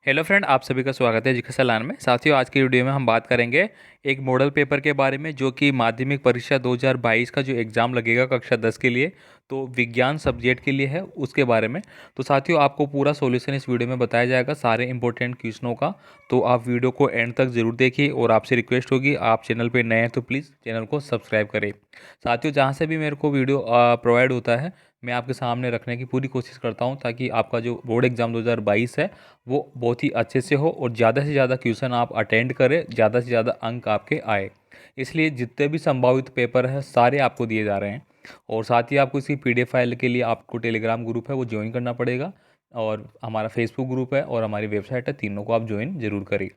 Hello friend, आप सभी का स्वागत है जीके सलान में। साथियों, आज की वीडियो में हम बात करेंगे एक मॉडल पेपर के बारे में जो कि माध्यमिक परीक्षा 2022 का जो एग्ज़ाम लगेगा कक्षा 10 के लिए, तो विज्ञान सब्जेक्ट के लिए है, उसके बारे में। तो साथियों, आपको पूरा सॉल्यूशन इस वीडियो में बताया जाएगा सारे इंपॉर्टेंट क्वेश्चनों का। तो आप वीडियो को एंड तक ज़रूर देखिए और आपसे रिक्वेस्ट होगी, आप चैनल पर नए हैं तो प्लीज़ चैनल को सब्सक्राइब करें। साथियों, जहाँ से भी मेरे को वीडियो प्रोवाइड होता है, मैं आपके सामने रखने की पूरी कोशिश करता हूँ ताकि आपका जो बोर्ड एग्ज़ाम 2022 है वो बहुत ही अच्छे से हो और ज़्यादा से ज़्यादा क्वेश्चन आप अटेंड करें, ज़्यादा से ज़्यादा अंक आपके आए। इसलिए जितने भी संभावित पेपर हैं सारे आपको दिए जा रहे हैं। और साथ ही आपको इसकी पीडीएफ फाइल के लिए आपको टेलीग्राम ग्रुप है वो ज्वाइन करना पड़ेगा, और हमारा फेसबुक ग्रुप है और हमारी वेबसाइट है, तीनों को आप ज्वाइन जरूर करें।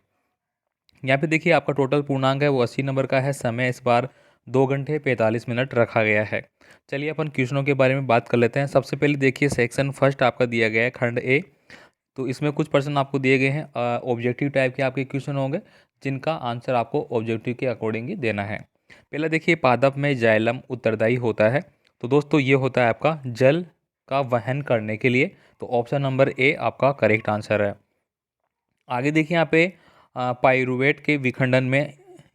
यहाँ पे देखिए, आपका टोटल पूर्णांक है वो 80 नंबर का है। समय इस बार 2 घंटे 45 मिनट रखा गया है। चलिए अपन क्वेश्चनों के बारे में बात कर लेते हैं। सबसे पहले देखिए, सेक्शन फर्स्ट आपका दिया गया है खंड ए। तो इसमें कुछ प्रश्न आपको दिए गए हैं, ऑब्जेक्टिव टाइप के आपके क्वेश्चन होंगे जिनका आंसर आपको ऑब्जेक्टिव के अकॉर्डिंग ही देना है। पहला देखिए, पादप में जाइलम उत्तरदायी होता है। तो दोस्तों ये होता है आपका जल का वहन करने के लिए। तो ऑप्शन नंबर ए आपका करेक्ट आंसर है। आगे देखिए, यहाँ पे पाइरुवेट के विखंडन में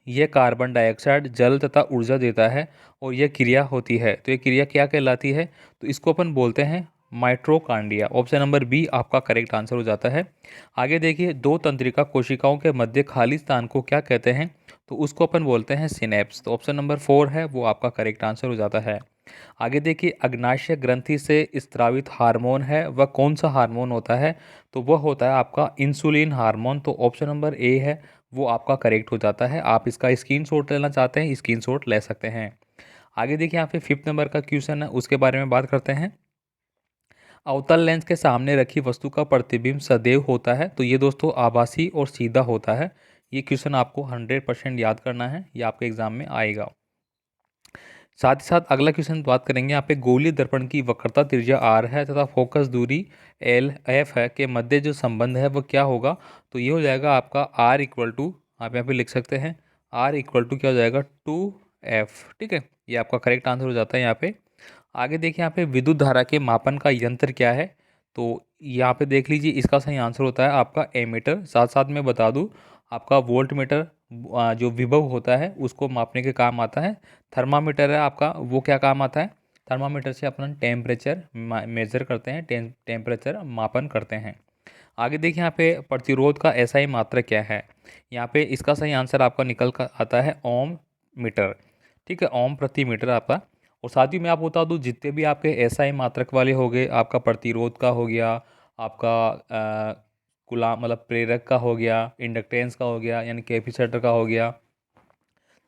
यह कार्बन डाइऑक्साइड जल तथा ऊर्जा देता है और यह क्रिया होती है। तो ये क्रिया क्या कहलाती है? तो इसको अपन बोलते हैं माइट्रोकांडिया। ऑप्शन नंबर बी आपका करेक्ट आंसर हो जाता है। आगे देखिए, दो तंत्रिका कोशिकाओं के मध्य खाली स्थान को क्या कहते हैं? तो उसको अपन बोलते हैं सिनेप्स। तो ऑप्शन नंबर 4 है वो आपका करेक्ट आंसर हो जाता है। आगे देखिए, अग्नाशय ग्रंथि से स्रावित हार्मोन है वह कौन सा हार्मोन होता है? तो वह होता है आपका इंसुलिन हार्मोन। तो ऑप्शन नंबर ए है वो आपका करेक्ट हो जाता है। आप इसका स्क्रीनशॉट लेना चाहते हैं, स्क्रीनशॉट ले सकते हैं। आगे देखिए, यहाँ पे 5th नंबर का क्वेश्चन है, उसके बारे में बात करते हैं। अवतल लेंस के सामने रखी वस्तु का प्रतिबिंब सदैव होता है। तो ये दोस्तों आभासी और सीधा होता है। ये क्वेश्चन आपको 100% याद करना है, ये आपके एग्जाम में आएगा। साथ ही साथ अगला क्वेश्चन बात करेंगे, यहाँ पे गोलीय दर्पण की वक्रता त्रिज्या आर है तथा फोकस दूरी एल एफ है के मध्य जो संबंध है वो क्या होगा? तो ये हो जाएगा आपका आर इक्वल टू, आप यहाँ पे लिख सकते हैं आर इक्वल टू क्या हो जाएगा 2F। ठीक है, ये आपका करेक्ट आंसर हो जाता है यहाँ पे। आगे देखिए, यहाँ पे विद्युत धारा के मापन का यंत्र क्या है? तो यहाँ पे देख लीजिए, इसका सही आंसर होता है आपका एमीटर। साथ साथ में बता दूँ, आपका वोल्ट मीटर जो विभव होता है उसको मापने के काम आता है। थर्मामीटर है आपका, वो क्या काम आता है? थर्मामीटर से अपन टेम्परेचर मेजर करते हैं, टेम्परेचर मापन करते हैं। आगे देखिए, यहाँ पे प्रतिरोध का एसआई मात्रक क्या है? यहाँ पे इसका सही आंसर आपका निकल कर आता है ओम मीटर। ठीक है, ओम प्रति मीटर आपका। और साथ ही मैं आपको बता दूँ, जितने भी आपके एसआई मात्रक वाले हो गए, आपका प्रतिरोध का हो गया, आपका गुलाम मतलब प्रेरक का हो गया, इंडक्टेंस का हो गया यानी कैपेसिटर का हो गया,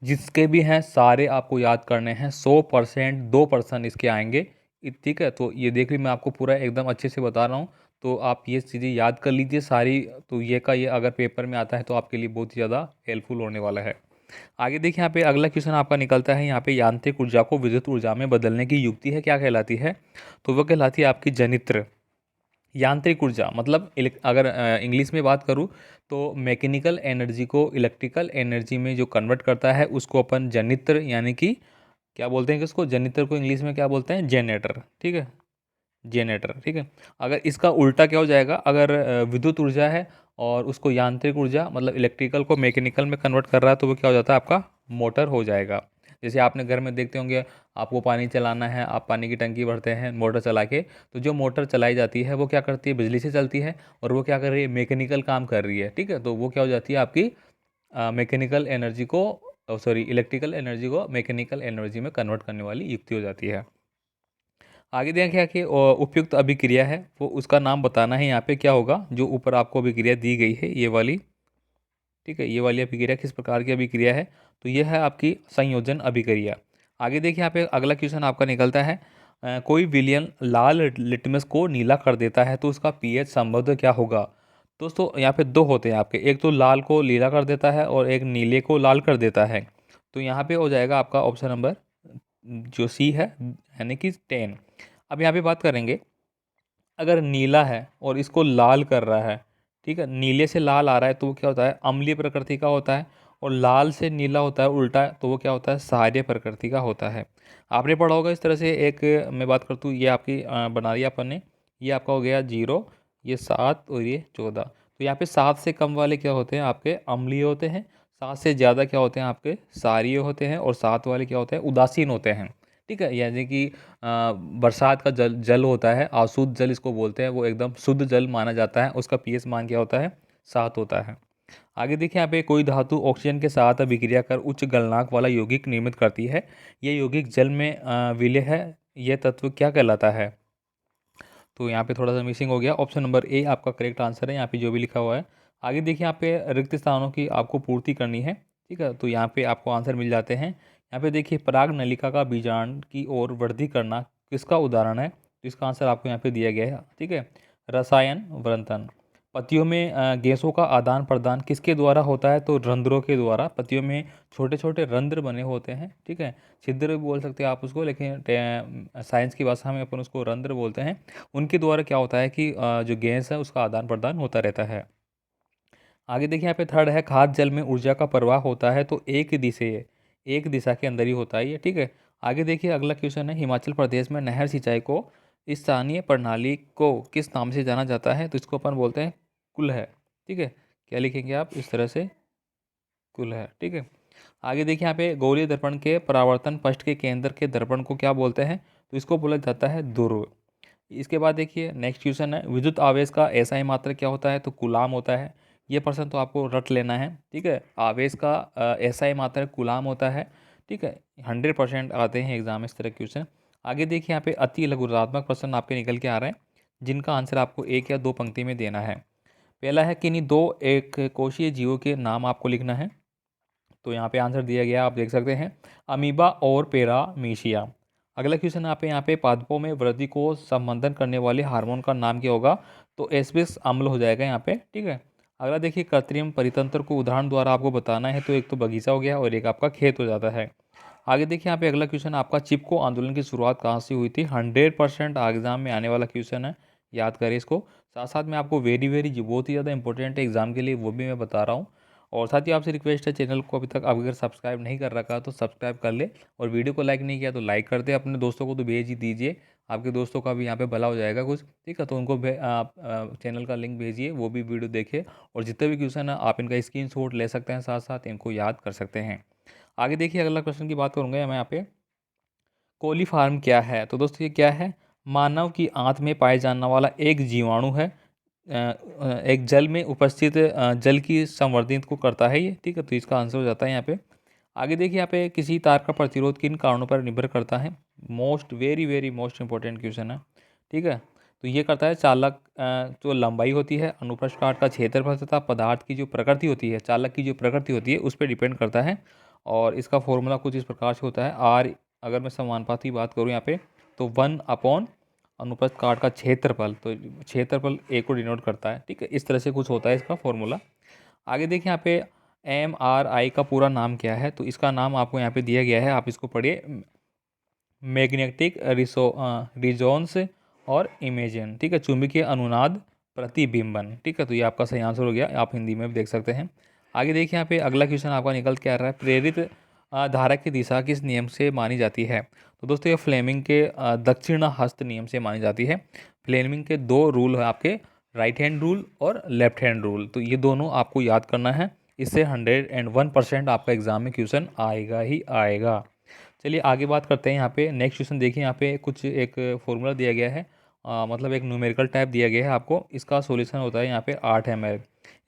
जिसके भी हैं सारे आपको याद करने हैं। 100% 2% इसके आएंगे। ठीक है, तो ये देख लीजिए, मैं आपको पूरा एकदम अच्छे से बता रहा हूँ, तो आप ये चीज़ें याद कर लीजिए सारी। तो ये का ये अगर पेपर में आता है तो आपके लिए बहुत ही ज़्यादा हेल्पफुल होने वाला है। आगे देखिए, यहाँ पे अगला क्वेश्चन आपका निकलता है, यहाँ पे यांत्रिक ऊर्जा को विद्युत ऊर्जा में बदलने की युक्ति है क्या कहलाती है? तो वह कहलाती है आपकी जनित्र। यांत्रिक ऊर्जा मतलब अगर इंग्लिश में बात करूँ तो मैकेनिकल एनर्जी को इलेक्ट्रिकल एनर्जी में जो कन्वर्ट करता है उसको अपन जनित्र यानी कि क्या बोलते हैं कि उसको जनित्र को इंग्लिश में क्या बोलते हैं? जेनरेटर। ठीक है, जेनरेटर। ठीक है, अगर इसका उल्टा क्या हो जाएगा, अगर विद्युत ऊर्जा है और उसको यांत्रिक ऊर्जा मतलब इलेक्ट्रिकल को मैकेनिकल में कन्वर्ट कर रहा है तो वो क्या हो जाता है? आपका मोटर हो जाएगा। जैसे आपने घर में देखते होंगे, आपको पानी चलाना है, आप पानी की टंकी भरते हैं मोटर चला के, तो जो मोटर चलाई जाती है वो क्या करती है? बिजली से चलती है, और वो क्या कर रही है? मैकेनिकल काम कर रही है। ठीक है, तो वो क्या हो जाती है आपकी मैकेनिकल एनर्जी को, सॉरी इलेक्ट्रिकल एनर्जी को मैकेनिकल एनर्जी में कन्वर्ट करने वाली युक्ति हो जाती है। आगे देखें कि उपयुक्त अभिक्रिया है वो उसका नाम बताना है। यहाँ पे क्या होगा, जो ऊपर आपको अभिक्रिया दी गई है ये वाली, ठीक है, ये वाली अभिक्रिया किस प्रकार की अभिक्रिया है? तो ये है आपकी संयोजन अभिक्रिया। आगे देखिए, यहाँ पे अगला क्वेश्चन आपका निकलता है, कोई विलयन लाल लिटमस को नीला कर देता है तो उसका पीएच संबंध क्या होगा? दोस्तों यहाँ पे दो होते हैं आपके, एक तो लाल को नीला कर देता है और एक नीले को लाल कर देता है। तो यहाँ पे हो जाएगा आपका ऑप्शन नंबर जो सी है यानी कि 10। अब यहाँ पे बात करेंगे, अगर नीला है और इसको लाल कर रहा है, ठीक है, नीले से लाल आ रहा है तो वो क्या होता है? अम्लीय प्रकृति का होता है। और लाल से नीला होता है उल्टा, तो वो क्या होता है? क्षारीय प्रकृति का होता है। आपने पढ़ा होगा इस तरह से। एक मैं बात करता हूँ, ये आपकी बना दिया अपन ने, ये आपका हो गया 0, ये 7 और ये 14। तो यहाँ पे 7 से कम वाले क्या होते हैं आपके अम्लीय होते हैं, 7 से ज़्यादा क्या होते हैं आपके क्षारीय होते हैं, और 7 वाले क्या होते हैं उदासीन होते हैं। ठीक है, यानी कि बरसात का जल जल होता है, अशुद्ध जल इसको बोलते हैं, वो एकदम शुद्ध जल माना जाता है, उसका पीएच मान क्या होता है 7 होता है। आगे देखिए यहाँ पे कोई धातु ऑक्सीजन के साथ अभिक्रिया कर उच्च गलनांक वाला यौगिक निर्मित करती है, ये यौगिक जल में विलेय है, यह तत्व क्या कहलाता है? तो यहाँ पे थोड़ा सा मिसिंग हो गया, ऑप्शन नंबर ए आपका करेक्ट आंसर है यहाँ पे जो भी लिखा हुआ है। आगे देखिए यहाँ पे रिक्त स्थानों की आपको पूर्ति करनी है। ठीक है, तो यहाँ पे आपको आंसर मिल जाते हैं। यहाँ पे देखिए पराग नलिका का बीजांड की ओर वृद्धि करना किसका उदाहरण है? तो इसका आंसर आपको यहाँ पे दिया गया है। ठीक है, रसायन वृंतन। पत्तियों में गैसों का आदान प्रदान किसके द्वारा होता है? तो रंध्रों के द्वारा। पत्तियों में छोटे छोटे रंध्र बने होते हैं। ठीक है, छिद्र भी बोल सकते हैं आप उसको, लेकिन साइंस की भाषा में अपन उसको रंध्र बोलते हैं। उनके द्वारा क्या होता है कि जो गैस है उसका आदान प्रदान होता रहता है। आगे देखिए यहाँ पे थर्ड है खाद जल में ऊर्जा का प्रवाह होता है, तो एक दिशा के अंदर ही होता है ये। ठीक है, आगे देखिए अगला क्वेश्चन है हिमाचल प्रदेश में नहर सिंचाई को स्थानीय प्रणाली को किस नाम से जाना जाता है? तो इसको अपन बोलते हैं कुल्हड़। ठीक है, क्या लिखेंगे आप इस तरह से? कुल्हड़। ठीक है, आगे देखिए यहाँ पे गोलीय दर्पण के परावर्तन पृष्ठ के केंद्र के दर्पण को क्या बोलते हैं? तो इसको बोला जाता है ध्रुव। इसके बाद देखिए नेक्स्ट क्वेश्चन है विद्युत आवेश का एसआई मात्रक क्या होता है? तो कूलाम होता है। ये प्रश्न तो आपको रट लेना है। ठीक है, आवेश का एसआई मात्रक कूलाम होता है। ठीक है, 100% आते हैं एग्जाम में इस तरह क्वेश्चन। आगे देखिए यहाँ पे अति लघुरात्मक प्रश्न आपके निकल के आ रहे हैं, जिनका आंसर आपको एक या दो पंक्ति में देना है। पहला है कि नहीं दो एक कोशीय जीवों के नाम आपको लिखना है। तो यहाँ पे आंसर दिया गया आप देख सकते हैं, अमीबा और पैरामीशिया। अगला क्वेश्चन आप यहाँ पे पादपों में वृद्धि को संबंधन करने वाले हार्मोन का नाम क्या होगा? तो एस्बिक्स अम्ल हो जाएगा यहाँ पे। ठीक है, अगला देखिए कृत्रिम परितंत्र को उदाहरण द्वारा आपको बताना है, तो एक तो बगीचा हो गया और एक आपका खेत हो जाता है। आगे देखिए यहाँ पे अगला क्वेश्चन आपका चिपको आंदोलन की शुरुआत कहाँ से हुई थी? 100% एग्जाम में आने वाला क्वेश्चन है, याद करें इसको। साथ साथ में आपको वेरी वेरी जो बहुत ही ज़्यादा इंपॉर्टेंट है एग्जाम के लिए, वो भी मैं बता रहा हूँ। और साथ ही आपसे रिक्वेस्ट है, चैनल को अभी तक आप अगर सब्सक्राइब नहीं कर रखा तो सब्सक्राइब कर ले, और वीडियो को लाइक नहीं किया तो लाइक कर दे। अपने दोस्तों को तो भेज ही दीजिए, आपके दोस्तों का भी यहाँ पे भला हो जाएगा कुछ। ठीक है, तो उनको आप चैनल का लिंक भेजिए, वो भी वीडियो देखे, और जितने भी क्वेश्चन है आप इनका स्क्रीनशॉट ले सकते हैं, साथ साथ इनको याद कर सकते हैं। आगे देखिए अगला क्वेश्चन की बात करूँगा मैं यहाँ पे, कोलीफार्म क्या है? तो दोस्तों ये क्या है? मानव की आंत में पाए जाने वाला एक जीवाणु है। एक जल में उपस्थित जल की संवर्धित को करता है ये। ठीक है, तो इसका आंसर हो जाता है यहाँ पे। आगे देखिए यहाँ पे किसी तार का प्रतिरोध किन कारणों पर निर्भर करता है? Most very very most important question है। ठीक है, तो ये करता है चालक जो लंबाई होती है, अनुप्रस्थ काट का क्षेत्रफल तथा पदार्थ की जो प्रकृति होती है, चालक की जो प्रकृति होती है उस पर डिपेंड करता है। और इसका फॉर्मूला कुछ इस प्रकार से होता है आर, अगर मैं समानुपात की बात करूँ यहाँ पे, तो 1 अनुप्रस्थ काट का क्षेत्रफल, तो क्षेत्रफल ए को डिनोट करता है। ठीक है, इस तरह से कुछ होता है इसका फॉर्मूला। आगे देखिए यहाँ पे MRI का पूरा नाम क्या है? तो इसका नाम आपको यहाँ पे दिया गया है, आप इसको पढ़िए, मैग्नेटिक रिजोनेंस और इमेजन। ठीक है, चुंबकीय अनुनाद प्रतिबिंबन। ठीक है, तो ये आपका सही आंसर हो गया, आप हिंदी में भी देख सकते हैं। आगे देखिए यहाँ पे अगला क्वेश्चन आपका निकल के आ रहा है, प्रेरित धारा की दिशा किस नियम से मानी जाती है? तो दोस्तों ये फ्लेमिंग के दक्षिण हस्त नियम से मानी जाती है। फ्लेमिंग के दो रूल है आपके, राइट हैंड रूल और लेफ्ट हैंड रूल, तो ये दोनों आपको याद करना है। इससे 101% आपका एग्जाम में क्वेश्चन आएगा ही आएगा। चलिए आगे बात करते हैं। यहाँ पे नेक्स्ट क्वेश्चन देखिए, यहाँ पे कुछ एक फॉर्मूला दिया गया है, मतलब एक न्यूमेरिकल टाइप दिया गया है आपको। इसका सॉल्यूशन होता है यहाँ पे 8 ml।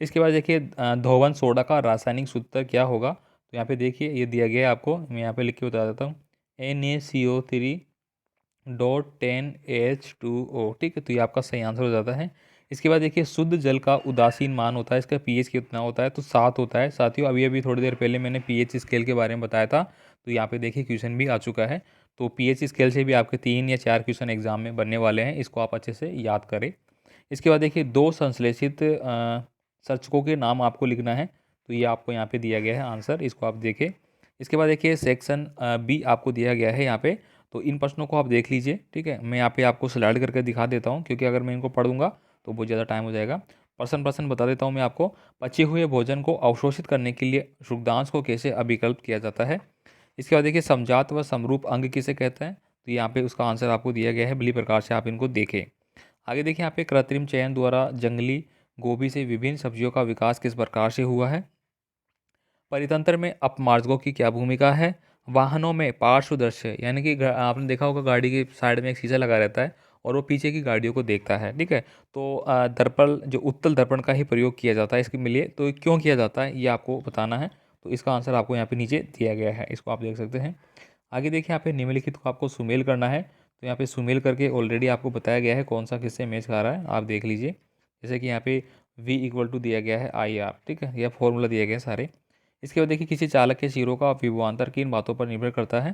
इसके बाद देखिए धोवन सोडा का रासायनिक सूत्र क्या होगा? तो यहाँ पे देखिए ये दिया गया है आपको, मैं यहाँ पे लिख के बता देता हूँ, NaCO3.10H2O। ठीक है, तो ये आपका सही आंसर हो जाता है। इसके बाद देखिए शुद्ध जल का उदासीन मान होता है, इसका पीएच कितना होता है? तो 7 होता है। साथियों अभी अभी थोड़ी देर पहले मैंने पीएच स्केल के बारे में बताया था, तो यहाँ पे देखिए क्वेश्चन भी आ चुका है। तो पीएच स्केल से भी आपके 3 या 4 क्वेश्चन एग्जाम में बनने वाले हैं, इसको आप अच्छे से याद करें। इसके बाद देखिए दो संश्लेषित सर्चकों के नाम आपको लिखना है, तो ये आपको यहाँ पे दिया गया है आंसर, इसको आप देखें। इसके बाद देखिए सेक्शन बी आपको दिया गया है यहाँ पे, तो इन प्रश्नों को आप देख लीजिए। ठीक है, मैं यहाँ पे आपको स्लाइड करके दिखा देता हूँ, क्योंकि अगर मैं इनको पढ़ूंगा तो बहुत ज़्यादा टाइम हो जाएगा। प्रश्न बता देता हूँ मैं आपको। पचे हुए भोजन को अवशोषित करने के लिए शुक्रांश को कैसे अभिकल्प किया जाता है? इसके बाद देखिए समजात व समरूप अंग किसे कहते हैं? तो यहाँ पे उसका आंसर आपको दिया गया है, भली प्रकार से आप इनको देखें। आगे देखिए यहाँ पे कृत्रिम चयन द्वारा जंगली गोभी से विभिन्न सब्जियों का विकास किस प्रकार से हुआ है। परितंत्र में अपमार्जकों की क्या भूमिका है। वाहनों में पार्श्वदर्शी यानी कि आपने देखा होगा गाड़ी के साइड में एक शीशा लगा रहता है और वो पीछे की गाड़ियों को देखता है, ठीक है। तो दर्पण जो उत्तल दर्पण का ही प्रयोग किया जाता है इसके लिए, तो क्यों किया जाता है ये आपको बताना है। तो इसका आंसर आपको यहाँ पे नीचे दिया गया है, इसको आप देख सकते हैं। आगे देखिए यहाँ पे निम्नलिखित को आपको सुमेल करना है। तो यहाँ पे सुमेल करके ऑलरेडी आपको बताया गया है कौन सा किससे मैच खा रहा है, आप देख लीजिए। जैसे कि यहाँ पे V इक्वल टू दिया गया है IR, ठीक है, यह फॉर्मूला दिया गया है सारे। इसके बाद देखिए किसी चालक के सिरों का विभवांतर किन बातों पर निर्भर करता है,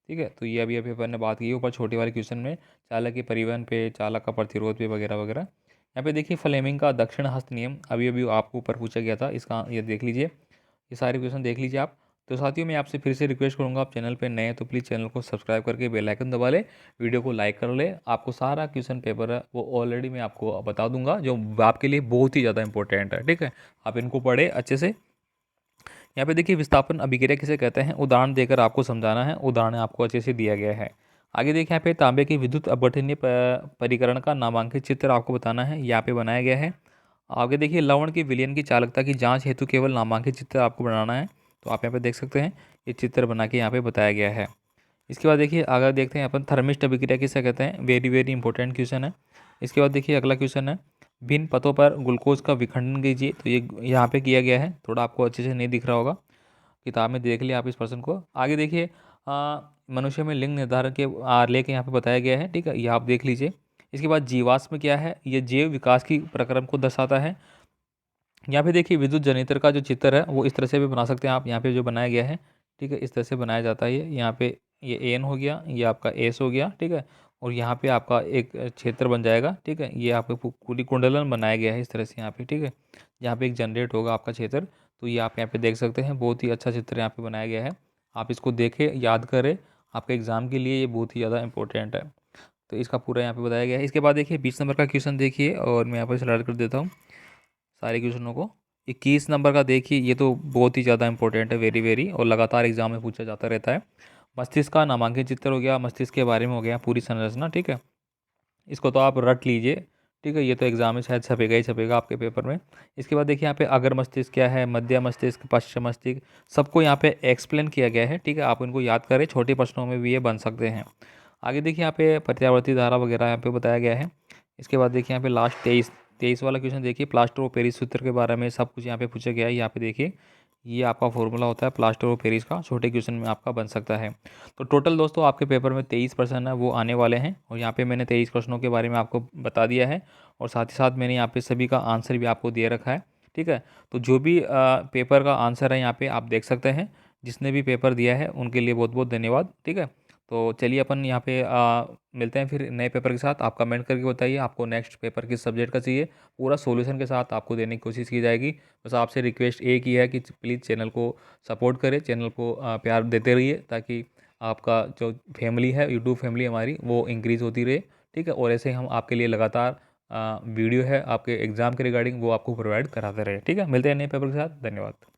ठीक है। तो ये अभी अभी अपन ने बात की ऊपर छोटे वाले क्वेश्चन में, चालक के परिवहन पे, चालक का प्रतिरोध पे वगैरह वगैरह। यहाँ पे देखिए फ्लेमिंग का दक्षिण हस्त नियम अभी अभी आपको ऊपर पूछा गया था, इसका ये देख लीजिए, ये सारे क्वेश्चन देख लीजिए आप। तो साथियों मैं आपसे फिर से रिक्वेस्ट करूंगा, आप चैनल पे नए हैं तो प्लीज़ चैनल को सब्सक्राइब करके बेल आइकन दबा ले, वीडियो को लाइक कर ले। आपको सारा क्वेश्चन पेपर है वो ऑलरेडी मैं आपको बता दूंगा जो आपके लिए बहुत ही ज़्यादा इंपॉर्टेंट है, ठीक है। आप इनको पढ़े अच्छे से। यहाँ पे देखिए विस्थापन अभिक्रिया किसे कहते हैं, उदाहरण देकर आपको समझाना है, उदाहरण आपको अच्छे से दिया गया है। आगे देखिए यहाँ पे तांबे की विद्युत अपघटनीय परिकरण का नामांकित चित्र आपको बताना है, यहाँ पे बनाया गया है। आगे देखिए लवण के विलयन की चालकता की जांच हेतु केवल नामांकित चित्र आपको बनाना है। तो आप यहाँ पे देख सकते हैं ये चित्र बना के यहाँ पे बताया गया है। इसके बाद देखिए अगर देखते हैं अपन थर्मिस्ट अभिक्रिया किसे कहते हैं, वेरी वेरी इंपॉर्टेंट क्वेश्चन है। इसके बाद देखिए अगला क्वेश्चन है भिन्न पथों पर ग्लूकोज का विखंडन कीजिए। तो ये यहाँ पे किया गया है, थोड़ा आपको अच्छे से नहीं दिख रहा होगा, किताब में देख लिया आप इस प्रश्न को। आगे देखिए मनुष्य में लिंग निर्धारण के लेके यहाँ पे बताया गया है, ठीक है, ये आप देख लीजिए। इसके बाद जीवाश्म क्या है, ये जैव विकास की प्रक्रम को दर्शाता है। यहाँ पे देखिए विद्युत जनरेटर का जो चित्र है वो इस तरह से भी बना सकते हैं आप, यहाँ पे जो बनाया गया है, ठीक है, इस तरह से बनाया जाता है। ये यहाँ पे ये एन हो गया, ये आपका एस हो गया, ठीक है, और यहाँ पे आपका एक क्षेत्र बन जाएगा, ठीक है। ये आपको पूरी कुंडलन बनाया गया है इस तरह से यहाँ पे, ठीक है। यहाँ पे एक जनरेट होगा आपका क्षेत्र, तो ये आप यहाँ पे देख सकते हैं, बहुत ही अच्छा चित्र यहाँ पे बनाया गया है। आप इसको देखें, याद करें, आपके एग्जाम के लिए ये बहुत ही ज़्यादा इंपॉर्टेंट है। तो इसका पूरा यहाँ पे बताया गया है। इसके बाद देखिए 20 नंबर का क्वेश्चन देखिए, और मैं यहाँ पर स्टार्ट कर देता हूँ सारे क्वेश्चनों को। 21 नंबर का देखिए, ये तो बहुत ही ज़्यादा इंपॉर्टेंट है, वेरी वेरी, और लगातार एग्जाम में पूछा जाता रहता है। मस्तिष्क का नामांकित चित्र हो गया, मस्तिष्क के बारे में हो गया पूरी संरचना, ठीक है। इसको तो आप रट लीजिए, ठीक है, ये तो एग्जाम में शायद छपेगा ही छपेगा आपके पेपर में। इसके बाद देखिए यहाँ पे अगर मस्तिष्क क्या है, मध्य मस्तिष्क, पश्चिम मस्तिष्क, सबको यहाँ पे एक्सप्लेन किया गया है, ठीक है। आप इनको याद करें, छोटे प्रश्नों में भी ये बन सकते हैं। आगे देखिए यहाँ पे प्रत्यावर्ती धारा वगैरह यहाँ पे बताया गया है। इसके बाद देखिए यहाँ पे लास्ट 23 वाला क्वेश्चन देखिए, प्लास्टर ऑफ पेरिस सूत्र के बारे में सब कुछ यहाँ पे पूछा गया है। यहाँ पे देखिए ये आपका फॉर्मूला होता है प्लास्टर ऑफ पेरिस का, छोटे क्वेश्चन में आपका बन सकता है। तो टोटल दोस्तों आपके पेपर में 23 प्रश्न है वो आने वाले हैं, और यहाँ पे मैंने 23 प्रश्नों के बारे में आपको बता दिया है, और साथ ही साथ मैंने यहाँ पे सभी का आंसर भी आपको दे रखा है, ठीक है। तो जो भी पेपर का आंसर है यहाँ पे आप देख सकते हैं, जिसने भी पेपर दिया है उनके लिए बहुत बहुत धन्यवाद, ठीक है। तो चलिए अपन यहाँ पे मिलते हैं फिर नए पेपर के साथ। आप कमेंट करके बताइए आपको नेक्स्ट पेपर किस सब्जेक्ट का चाहिए, पूरा सॉल्यूशन के साथ आपको देने की कोशिश की जाएगी। बस आपसे रिक्वेस्ट एक ही है कि प्लीज़ चैनल को सपोर्ट करें, चैनल को प्यार देते रहिए, ताकि आपका जो फैमिली है, यूट्यूब फैमिली हमारी, वो इंक्रीज़ होती रहे, ठीक है। और ऐसे ही हम आपके लिए लगातार वीडियो है आपके एग्ज़ाम के रिगार्डिंग वो आपको प्रोवाइड कराते रहे, ठीक है। मिलते हैं नए पेपर के साथ, धन्यवाद।